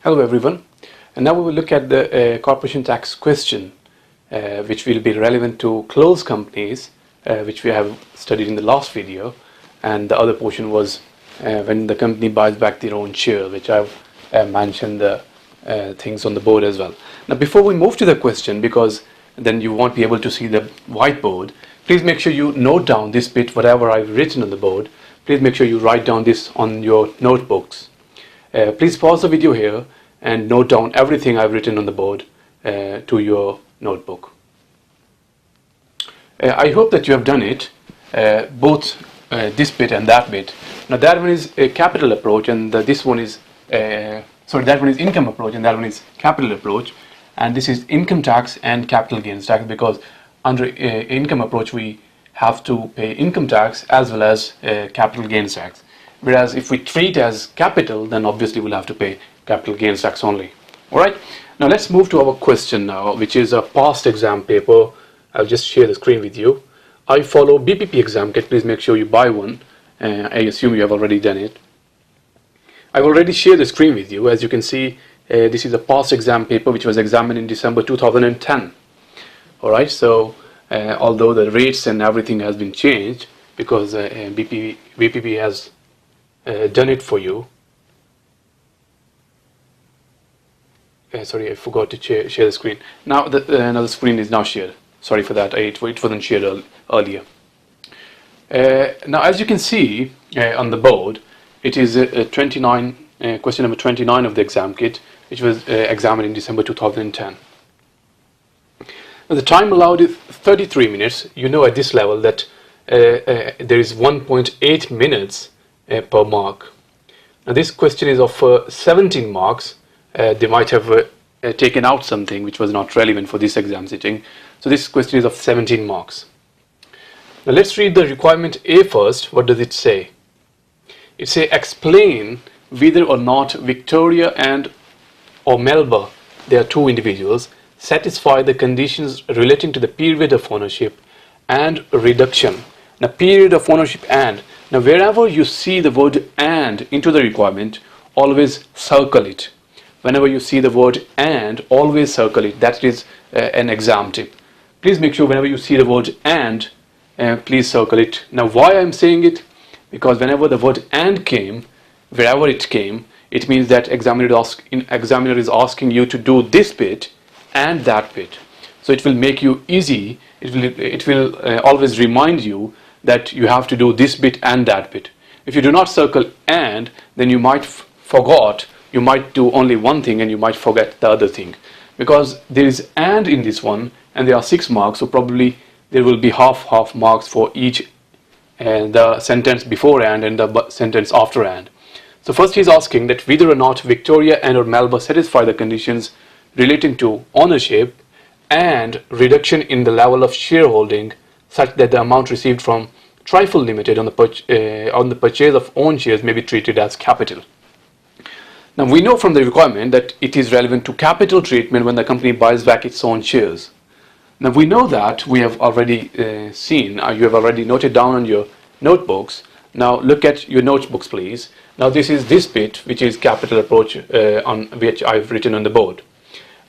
Hello everyone, and now we will look at the corporation tax question which will be relevant to closed companies which we have studied in the last video, and the other portion was when the company buys back their own share, which I've mentioned the things on the board as well. Now before we move to the question, because then you won't be able to see the whiteboard, please make sure you note down this bit, whatever I've written on the board. Please make sure you write down this on your notebooks. Please pause the video here and note down everything I've written on the board to your notebook. I hope that you have done it, both this bit and that bit. Now that one is a capital approach, and this one is that one is income approach, and that one is capital approach. And this is income tax and capital gains tax, because under income approach we have to pay income tax as well as capital gains tax. Whereas if we treat as capital, then obviously we'll have to pay capital gains tax only. Alright, now let's move to our question now, which is a past exam paper. I'll just share the screen with you. I follow BPP exam kit. Please make sure you buy one. I assume you have already done it. I've already shared the screen with you. As you can see, this is a past exam paper which was examined in December 2010. Alright, so although the rates and everything has been changed, because BPP has done it for you. Sorry, I forgot to share the screen. Now the screen is now shared. Sorry for that, it wasn't shared earlier. Now as you can see on the board, it is question number 29 of the exam kit, which was examined in December 2010. Now the time allowed is 33 minutes. You know at this level that there is 1.8 minutes per mark. Now this question is of 17 marks. They might have taken out something which was not relevant for this exam sitting. So this question is of 17 marks. Now let's read the requirement A first. What does it say? It says explain whether or not Victoria and or Melba, they are two individuals, satisfy the conditions relating to the period of ownership and reduction. Now period of ownership and. Now wherever you see the word and into the requirement, always circle it. Whenever you see the word and, always circle it. That is an exam tip. Please make sure whenever you see the word and, please circle it. Now why I'm saying it? Because whenever the word and came, wherever it came, it means that examiner is asking you to do this bit and that bit. So it will make you easy. It will always remind you that you have to do this bit and that bit. If you do not circle and, then you might forget. You might do only one thing and you might forget the other thing, because there is and in this one, and there are 6 marks, so probably there will be half marks for each the sentence before and the sentence after and. So first he is asking that whether or not Victoria and or Melba satisfy the conditions relating to ownership and reduction in the level of shareholding, such that the amount received from Trifle Limited on the purchase of own shares may be treated as capital. Now we know from the requirement that it is relevant to capital treatment when the company buys back its own shares. Now we know that, we have already seen, you have already noted down on your notebooks. Now look at your notebooks please. Now this is this bit which is capital approach, on which I've written on the board,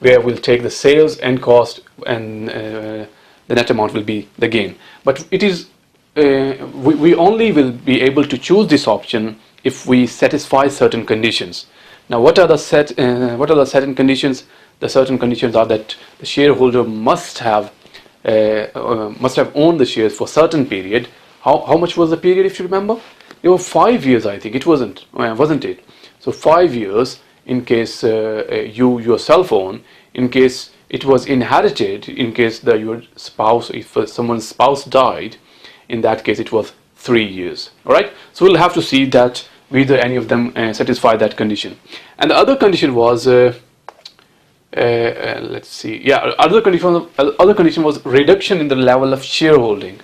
where we'll take the sales and cost, and the net amount will be the gain. But it is we only will be able to choose this option if we satisfy certain conditions. Now what are the certain conditions? The certain conditions are that the shareholder must have owned the shares for a certain period. How much was the period, if you remember? It was 5 years, I think. It wasn't it? So 5 years in case you yourself own, in case it was inherited, in case your spouse, if someone's spouse died, in that case it was 3 years. Alright, so we'll have to see that whether any of them satisfy that condition. And the other condition was let's see, yeah, other condition was reduction in the level of shareholding.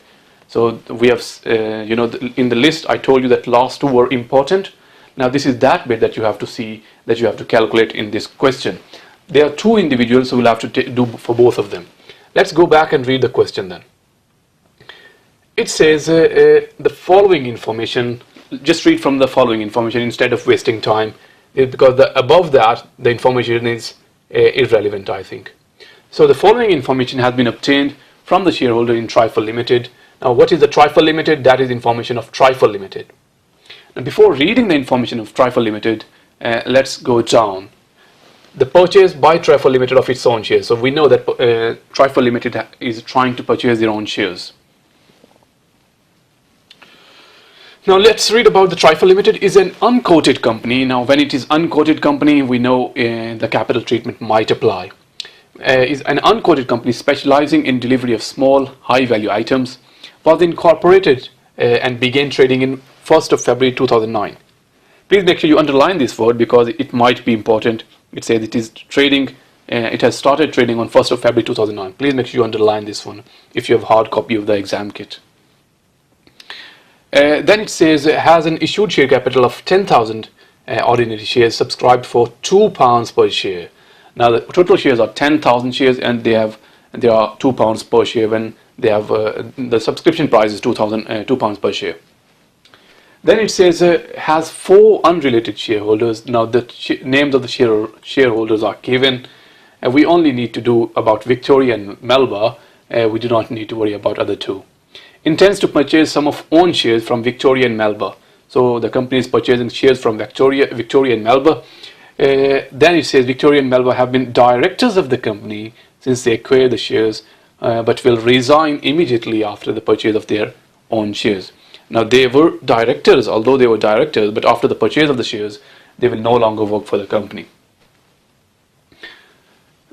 So we have in the list I told you that last 2 were important. Now this is that bit that you have to see, that you have to calculate in this question. There are 2 individuals, so we'll have to do for both of them. Let's go back and read the question then. It says the following information. Just read from the following information instead of wasting time because above that the information is irrelevant, I think. So the following information has been obtained from the shareholder in Trifle Limited. Now what is the Trifle Limited? That is information of Trifle Limited. Now before reading the information of Trifle Limited, let's go down. The purchase by Trifle Limited of its own shares. So we know that Trifle Limited is trying to purchase their own shares. Now let's read about the Trifle Limited. Is an unquoted company. Now when it is unquoted company, we know the capital treatment might apply. Is an unquoted company specializing in delivery of small high value items, was incorporated and began trading in 1st of February 2009. Please make sure you underline this word because it might be important. It says it is trading, it has started trading on 1st of February 2009. Please make sure you underline this one if you have hard copy of the exam kit. Then it says it has an issued share capital of 10,000 ordinary shares subscribed for £2 per share. Now the total shares are 10,000 shares and there are £2 per share when they have the subscription price is £2 per share. Then it says has 4 unrelated shareholders. Now the names of the shareholders are given. We only need to do about Victoria and Melba. We do not need to worry about other 2. Intends to purchase some of own shares from Victoria and Melba. So the company is purchasing shares from Victoria and Melba. Then it says Victoria and Melba have been directors of the company since they acquired the shares, but will resign immediately after the purchase of their own shares. Now they were directors, although they were directors, but after the purchase of the shares, they will no longer work for the company.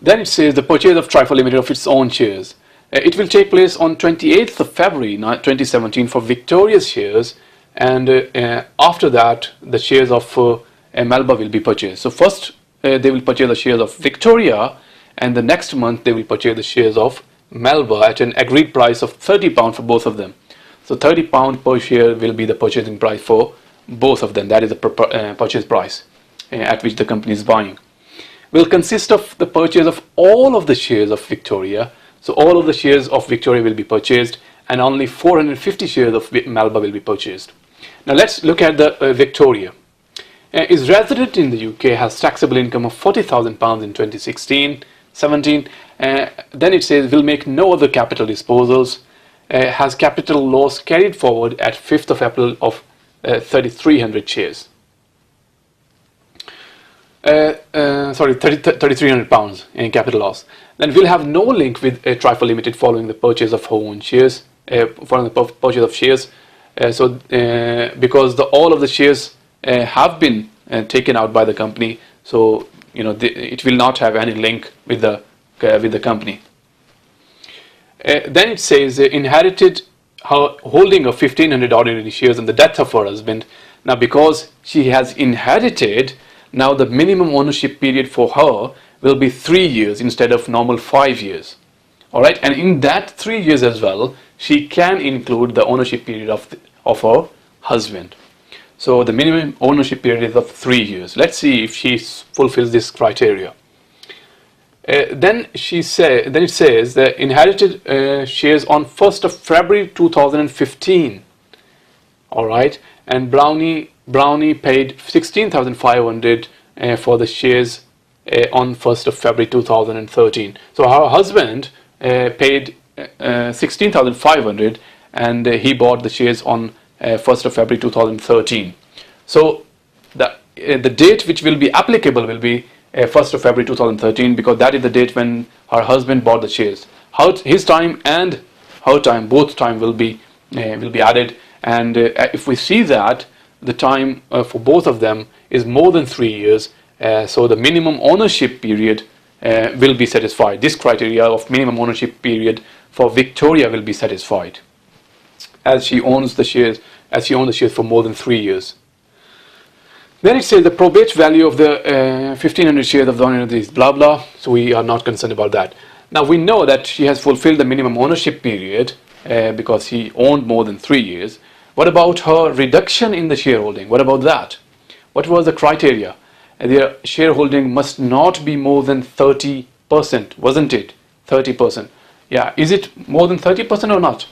Then it says the purchase of Trifle Limited of its own shares. It will take place on 28th of February 2017 for Victoria's shares, and after that the shares of Melba will be purchased. So first they will purchase the shares of Victoria, and the next month they will purchase the shares of Melba at an agreed price of £30 for both of them. So £30 per share will be the purchasing price for both of them. That is the purchase price at which the company is buying. Will consist of the purchase of all of the shares of Victoria. So all of the shares of Victoria will be purchased and only 450 shares of Melba will be purchased. Now let's look at the Victoria. Is resident in the UK, has taxable income of £40,000 in 2016-17. Then it says will make no other capital disposals. Has capital loss carried forward at 5th of April of 3,300 shares. 3,300 pounds in capital loss. Then will have no link with Trifle Limited following the purchase of her own shares. Following the purchase of shares. Because all of the shares have been taken out by the company, so it will not have any link with the company. Then it says inherited her holding of 1,500 ordinary shares on the death of her husband. Now because she has inherited, now the minimum ownership period for her will be 3 years instead of normal 5 years. Alright, and in that 3 years as well, she can include the ownership period of her husband. So the minimum ownership period is of 3 years. Let's see if she fulfills this criteria. Then it says the inherited shares on 1st of February 2015. Alright, and Brownie paid 16,500 for the shares on 1st of February 2013. So her husband paid 16,500 and he bought the shares on 1st of February 2013. So the date which will be applicable will be 1st of February 2013 because that is the date when her husband bought the shares. His time and her time, both time will be added, and if we see that the time for both of them is more than 3 years, so the minimum ownership period will be satisfied. This criteria of minimum ownership period for Victoria will be satisfied as she owns the shares for more than 3 years. Then it says the probate value of the 1,500 shares of the owner is blah blah, so we are not concerned about that. Now we know that she has fulfilled the minimum ownership period because she owned more than 3 years. What about her reduction in the shareholding? What about that? What was the criteria? Their shareholding must not be more than 30%, wasn't it? 30%. Yeah, is it more than 30% or not?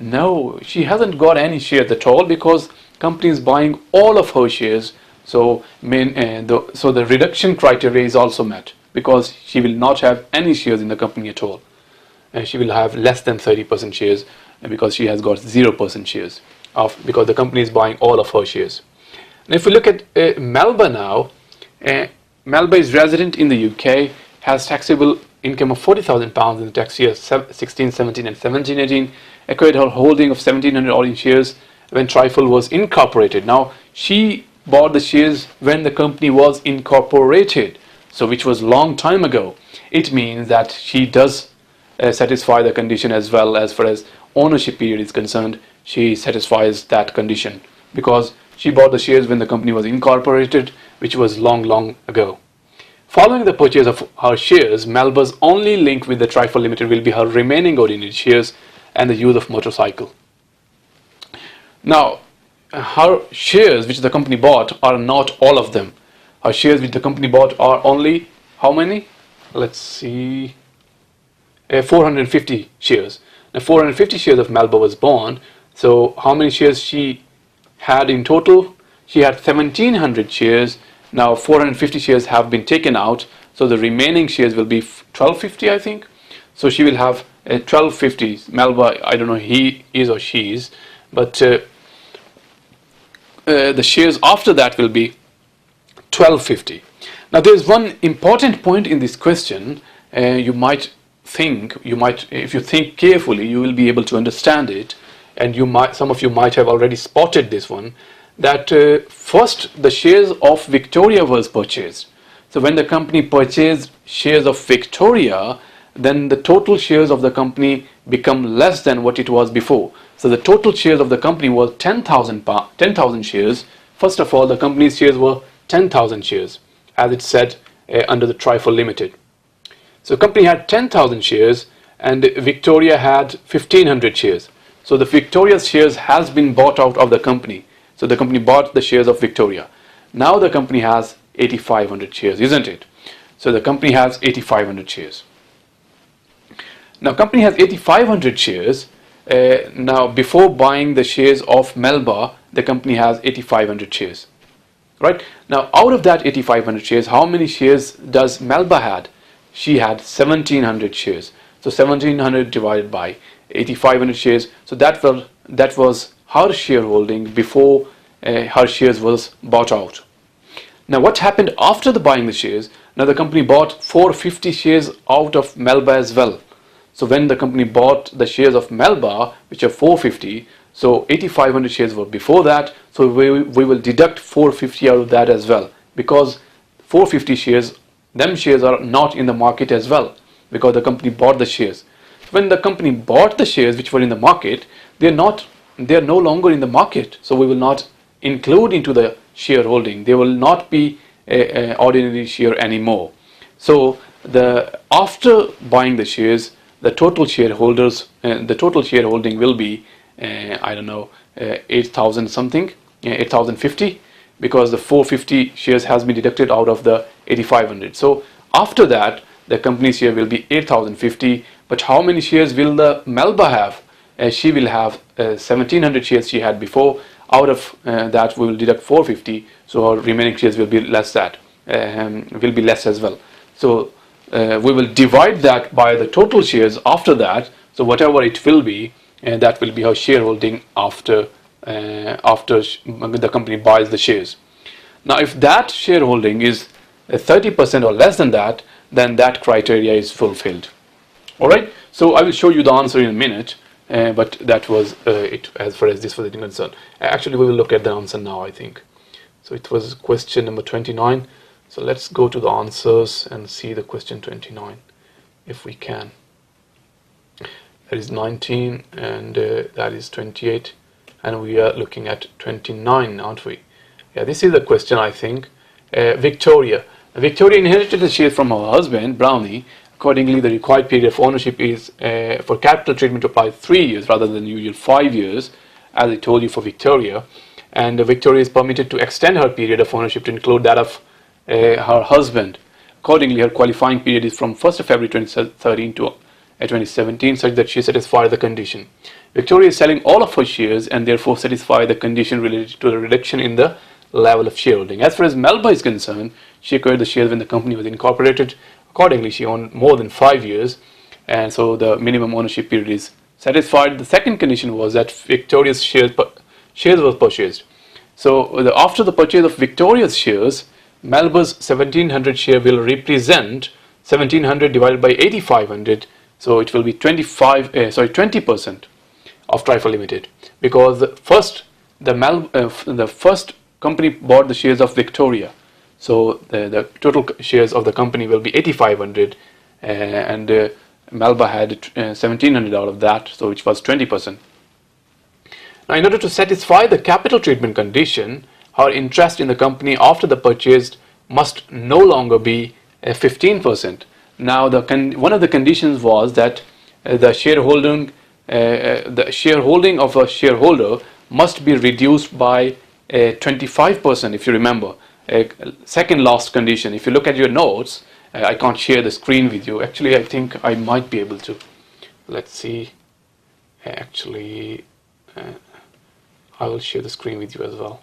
No, she hasn't got any shares at all because company is buying all of her shares So so the reduction criteria is also met, because she will not have any shares in the company at all. She will have less than 30% shares, because she has got 0% shares because the company is buying all of her shares. And if we look at Melba now, Melba is resident in the UK, has taxable income of £40,000 in the tax year 16, 17 and 17, 18, acquired her holding of 1700 odd shares when Trifle was incorporated. Now, she bought the shares when the company was incorporated, so which was long time ago. It means that she does satisfy the condition as well. As far as ownership period is concerned, she satisfies that condition, because she bought the shares when the company was incorporated, which was long ago. Following the purchase of her shares, Melba's only link with the Trifle Limited will be her remaining ordinary shares and the use of motorcycle. Now, her shares which the company bought are not all of them. Her shares which the company bought are only how many? Let's see, 450 shares. Now, 450 shares of Melba was bought. So how many shares she had in total? She had 1700 shares. Now 450 shares have been taken out, so the remaining shares will be 1250, I think. So she will have 1250. Melba, I don't know he is or she is, but the shares after that will be 1250. Now there is one important point in this question. You might think, if you think carefully, you will be able to understand it, and some of you might have already spotted this one, that first the shares of Victoria was purchased. So when the company purchased shares of Victoria, then the total shares of the company become less than what it was before. So the total shares of the company was 10,000 shares. First of all, the company's shares were 10,000 shares, as it said under the Trifle Limited. So the company had 10,000 shares and Victoria had 1,500 shares. So the Victoria's shares has been bought out of the company. So the company bought the shares of Victoria. Now the company has 8,500 shares, isn't it? So the company has 8,500 shares. Now company has 8,500 shares. Now before buying the shares of Melba, the company has 8,500 shares. Right? Now out of that 8,500 shares, how many shares does Melba had? She had 1,700 shares. So 1,700 divided by 8,500 shares. So that was her shareholding before her shares was bought out. Now what happened after the buying the shares? Now the company bought 450 shares out of Melba as well. So when the company bought the shares of Melba, which are 450, so 8,500 shares were before that, so we will deduct 450 out of that as well, because 450 shares, them shares are not in the market as well, because the company bought the shares. When the company bought the shares which were in the market, they are no longer in the market, so we will not include into the shareholding. They will not be a ordinary share anymore. So after buying the shares, the total shareholders, the total shareholding will be I don't know, 8,000 something, 8,050, because the 450 shares has been deducted out of the 8,500. So after that, the company's share will be 8,050. But how many shares will the Melba have? She will have 1,700 shares she had before. Out of that, we will deduct 450. So our remaining shares will be less as well. So we will divide that by the total shares after that. So whatever it will be, that will be her shareholding after the company buys the shares. Now, if that shareholding is 30% or less than that, then that criteria is fulfilled. All right. So I will show you the answer in a minute. But that was it as far as this was concerned. Actually, we will look at the answer now, I think. So it was question number 29. So let's go to the answers and see the question 29, if we can. That is 19 and that is 28. And we are looking at 29, aren't we? Yeah, this is the question, I think. Victoria. Victoria inherited the shares from her husband, Brownie. Accordingly, the required period of ownership is for capital treatment to apply 3 years rather than the usual 5 years, as I told you for Victoria. And Victoria is permitted to extend her period of ownership to include that of her husband. Accordingly, her qualifying period is from 1st of February 2013 to 2017, such that she satisfies the condition. Victoria is selling all of her shares and therefore satisfies the condition related to the reduction in the level of shareholding. As far as Melba is concerned, she acquired the shares when the company was incorporated. Accordingly, she owned more than 5 years, and so the minimum ownership period is satisfied. The second condition was that Victoria's shares were purchased. So after the purchase of Victoria's shares, Melba's 1700 share will represent 1700 divided by 8500, so it will be 20% of Trifle Limited, because the first company bought the shares of Victoria, so the total shares of the company will be 8500, and Melba had 1700 out of that, so which was 20%. Now, in order to satisfy the capital treatment condition, her interest in the company after the purchase must no longer be 15%. Now, one of the conditions was that the shareholding of a shareholder must be reduced by 25%, if you remember. Second last condition. If you look at your notes, I can't share the screen with you. Actually, I think I might be able to. Let's see. Actually, I will share the screen with you as well.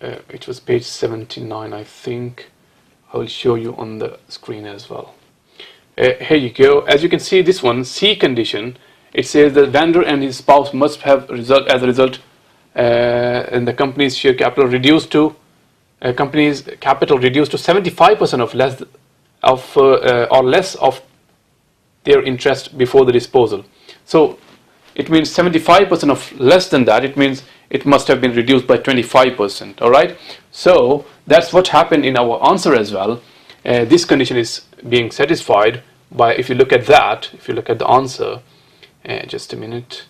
It was page 79, I think. I will show you on the screen as well. Here you go. As you can see, this one, C condition, it says the vendor and his spouse must have in the company's share capital reduced to 75% or less of their interest before the disposal. So it means 75% of less than that. It means it must have been reduced by 25%. All right. So that's what happened in our answer as well. This condition is being satisfied by, if you look at that, if you look at the answer, just a minute.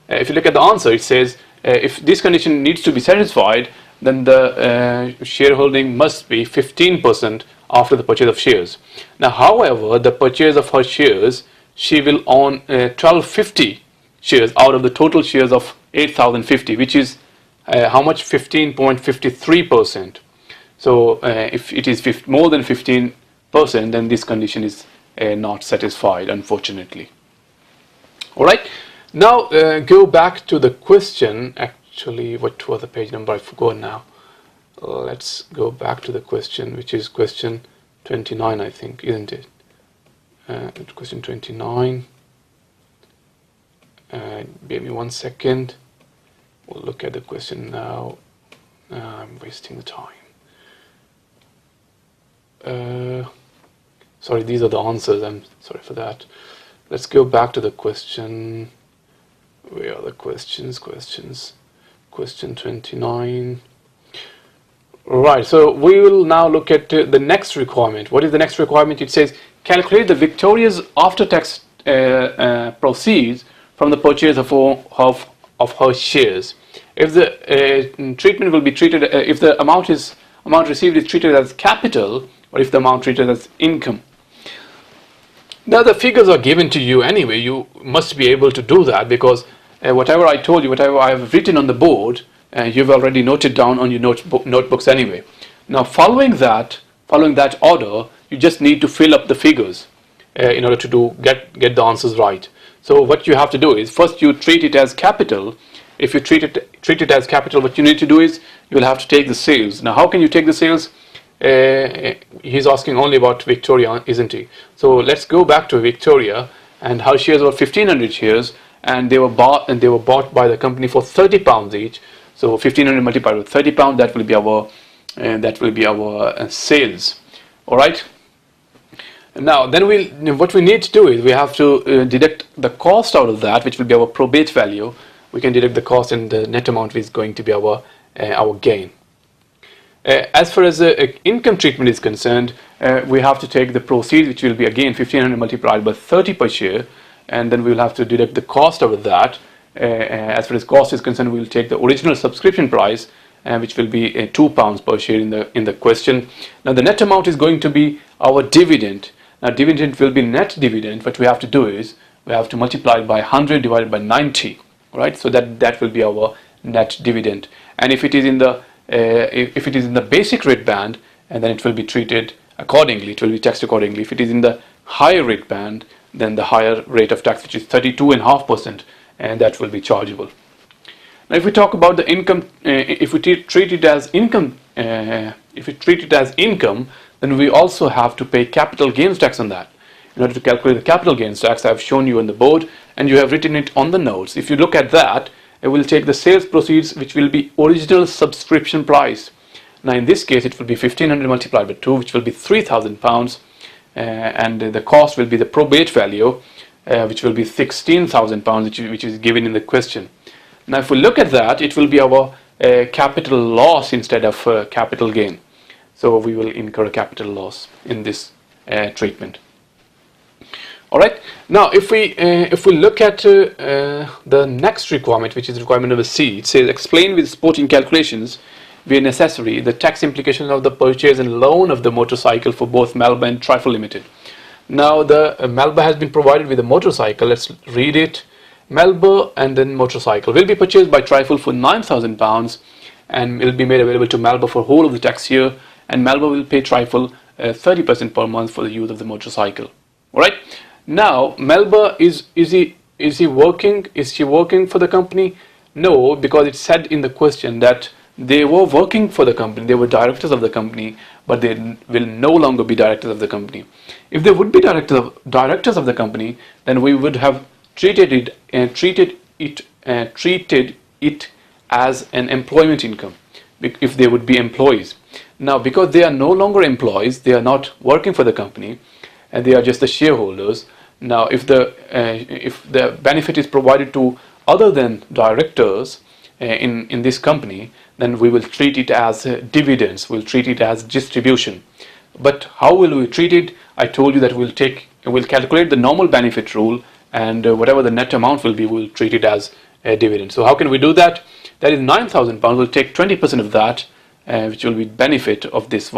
If you look at the answer, it says if this condition needs to be satisfied, then the shareholding must be 15% after the purchase of shares. Now, however, the purchase of her shares, she will own 1250 shares out of the total shares of 8050, which is how much? 15.53%. So if it is more than 15%, then this condition is not satisfied, unfortunately. All right. Now go back to the question. Actually, what was the page number? I forgot now. Let's go back to the question, which is question 29, I think, isn't it? Question 29. Give me 1 second. We'll look at the question now. I'm wasting the time. Sorry, these are the answers. I'm sorry for that. Let's go back to the question. Where are the questions? Question 29. Right, so we will now look at the next requirement. What is the next requirement? It says calculate the Victoria's after-tax proceeds from the purchase of her shares. If the treatment will be treated, if the amount received is treated as capital, or if the amount treated as income. Now the figures are given to you anyway. You must be able to do that, because whatever I told you, whatever I have written on the board, you've already noted down on your notebooks anyway. Now following that order, you just need to fill up the figures in order to get the answers right. So what you have to do is, first you treat it as capital. If you treat it as capital, what you need to do is you will have to take the sales. Now how can you take the sales? He's asking only about Victoria, isn't he? So let's go back to Victoria, and her shares were 1500 shares, and they were bought by the company for £30 each. So 1500 multiplied with £30, that will be our sales. All right. Now then what we need to do is we have to deduct the cost out of that, which will be our probate value. We can deduct the cost, and the net amount is going to be our gain. As far as income treatment is concerned, we have to take the proceeds, which will be again 1500 multiplied by 30 per share, and then we will have to deduct the cost out of that. As far as cost is concerned, we will take the original subscription price, which will be £2 per share in the question. Now the net amount is going to be our dividend. Now dividend will be net dividend. What we have to do is we have to multiply it by 100 divided by 90. Right? So that will be our net dividend. And if it is in the basic rate band, and then it will be treated accordingly. It will be taxed accordingly. If it is in the higher rate band, then the higher rate of tax, which is 32.5%, and that will be chargeable. Now, if we talk about the income, if we treat it as income, then we also have to pay capital gains tax on that. In order to calculate the capital gains tax, I have shown you on the board, and you have written it on the notes. If you look at that, it will take the sales proceeds, which will be original subscription price. Now, in this case, it will be 1500 multiplied by 2, which will be £3,000, and the cost will be the probate value, which will be £16,000, which is given in the question. Now, if we look at that, it will be our capital loss instead of capital gain. So we will incur a capital loss in this treatment. All right. Now, if we look at the next requirement, which is requirement number C, it says explain with supporting calculations where necessary the tax implications of the purchase and loan of the motorcycle for both Melba and Trifle Limited. Now, the Melba has been provided with a motorcycle. Let's read it. Melba and then motorcycle will be purchased by Trifle for £9,000 and will be made available to Melba for whole of the tax year, and Melba will pay Trifle 30% per month for the use of the motorcycle. All right. Now, Melba is she working for the company? No, because it said in the question that they were working for the company, they were directors of the company, but they will no longer be directors of the company. If they would be directors of the company, then we would have treated it as an employment income if they would be employees. Now, because they are no longer employees, they are not working for the company, and they are just the shareholders. Now, if the benefit is provided to other than directors in this company, then we will treat it as dividends. We'll treat it as distribution. But how will we treat it? I told you that we'll calculate the normal benefit rule, and whatever the net amount will be, we'll treat it as a dividend. So how can we do that? That is £9,000. We'll take 20% of that, which will be benefit of this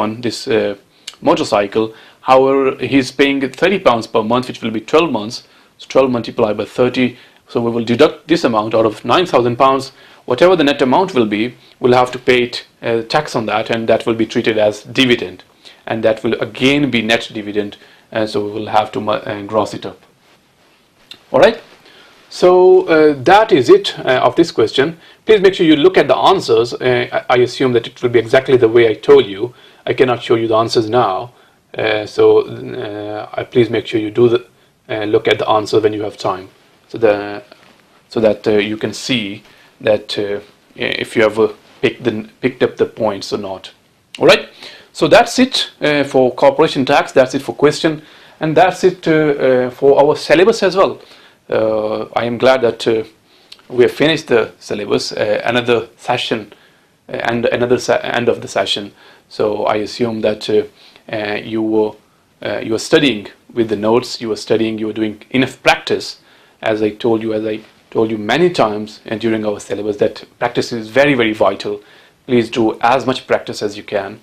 motorcycle. However, he's paying £30 per month, which will be 12 months. So 12 multiplied by 30. So we will deduct this amount out of £9,000. Whatever the net amount will be, we'll have to pay tax on that, and that will be treated as dividend, and that will again be net dividend. So we will have to gross it up. All right. So that is it of this question. Please make sure you look at the answers. I assume that it will be exactly the way I told you. I cannot show you the answers now. Please make sure you do look at the answer when you have time, so that you can see that if you have picked up the points or not. All right. So that's it for corporation tax. That's it for question, and that's it for our syllabus as well. I am glad that we have finished the syllabus. Another session and another end of the session. So I assume that you were studying with the notes. You were doing enough practice, as I told you many times during our syllabus, that practice is very, very vital. Please do as much practice as you can,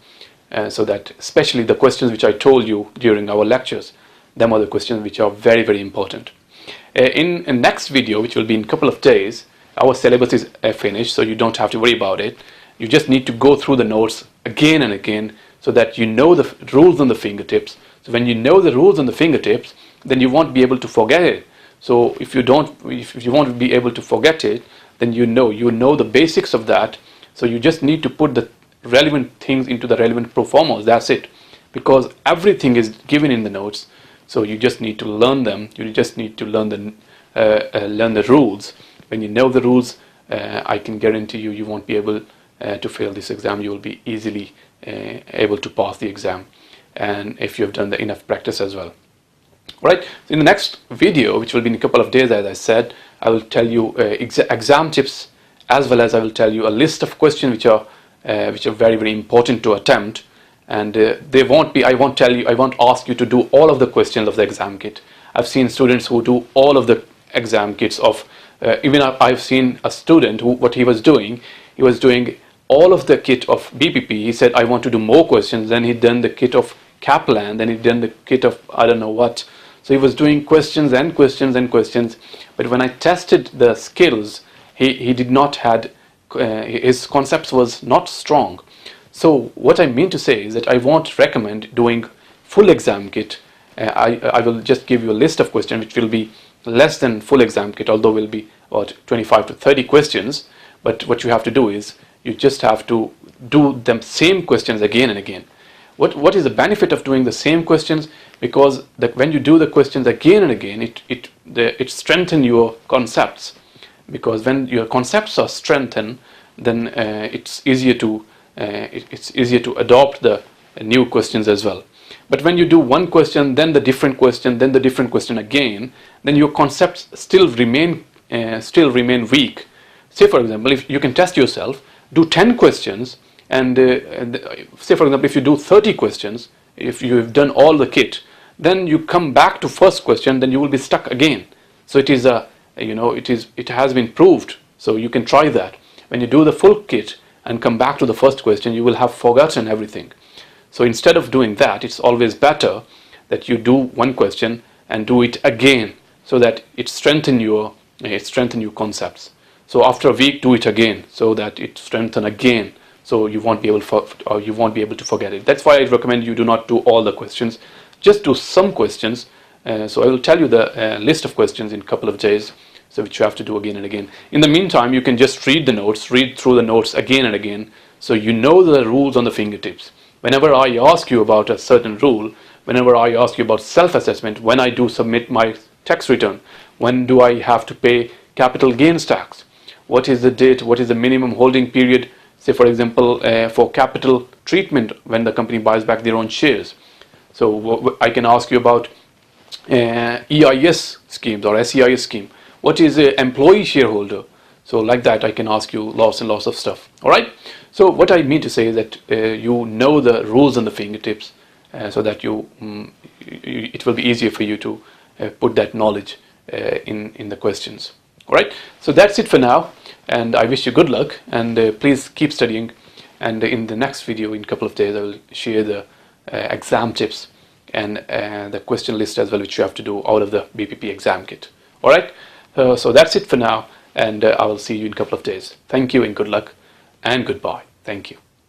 so that especially the questions which I told you during our lectures, them are the questions which are very, very important. In next video, which will be in a couple of days, our syllabus is finished, so you don't have to worry about it. You just need to go through the notes again and again, so that you know the rules on the fingertips. So when you know the rules on the fingertips, then you won't be able to forget it. So if you won't be able to forget it, then you know the basics of that. So you just need to put the relevant things into the relevant pro formas. That's it, because everything is given in the notes. So you just need to learn them. You just need to learn the rules. When you know the rules, I can guarantee you won't be able to fail this exam. You will be easily able to pass the exam, and if you have done enough practice as well. Right. So in the next video, which will be in a couple of days, as I said, I will tell you exam tips, as well as I will tell you a list of questions which are very, very important to attempt. And I won't ask you to do all of the questions of the exam kit. I've seen students who do all of the exam kits of, even I've seen a student who, what he was doing all of the kit of BPP. He said, I want to do more questions. Then he'd done the kit of Kaplan, then he'd done the kit of I don't know what. So he was doing questions and questions and questions. But when I tested the skills, he did not had, his concepts was not strong. So what I mean to say is that I won't recommend doing full exam kit. I will just give you a list of questions which will be less than full exam kit, although will be about 25 to 30 questions. but what you have to do is you just have to do the same questions again and again. What is the benefit of doing the same questions? Because when you do the questions again and again, it strengthens your concepts. Because when your concepts are strengthened, then it's easier to adopt the new questions as well. But when you do one question, then the different question, then the different question again, then your concepts still remain weak. Say for example, if you can test yourself, do 10 questions, and say for example, if you do 30 questions, if you have done all the kit, then you come back to first question, then you will be stuck again. So it is it has been proved. So you can try that. When you do the full kit and come back to the first question, you will have forgotten everything. So instead of doing that, it's always better that you do one question and do it again, so that it strengthens your concepts. So after a week, do it again, so that it strengthens again. So you won't be able to forget it. That's why I recommend you do not do all the questions. Just do some questions. So I will tell you the list of questions in a couple of days, so which you have to do again and again. In the meantime, you can just read through the notes again and again, so you know the rules on the fingertips. Whenever I ask you about a certain rule, whenever I ask you about self-assessment, when I do submit my tax return, when do I have to pay capital gains tax, what is the date, what is the minimum holding period, say for example for capital treatment when the company buys back their own shares. So I can ask you about EIS schemes or SEIS scheme. What is an employee shareholder? So like that I can ask you lots and lots of stuff. Alright, so what I mean to say is that you know the rules on the fingertips, so that it will be easier for you to put that knowledge in the questions. Alright, so that's it for now, and I wish you good luck, and please keep studying, and in the next video in a couple of days I will share the exam tips and the question list as well, which you have to do out of the BPP exam kit. Alright, so that's it for now, and I will see you in a couple of days. Thank you and good luck and goodbye. Thank you.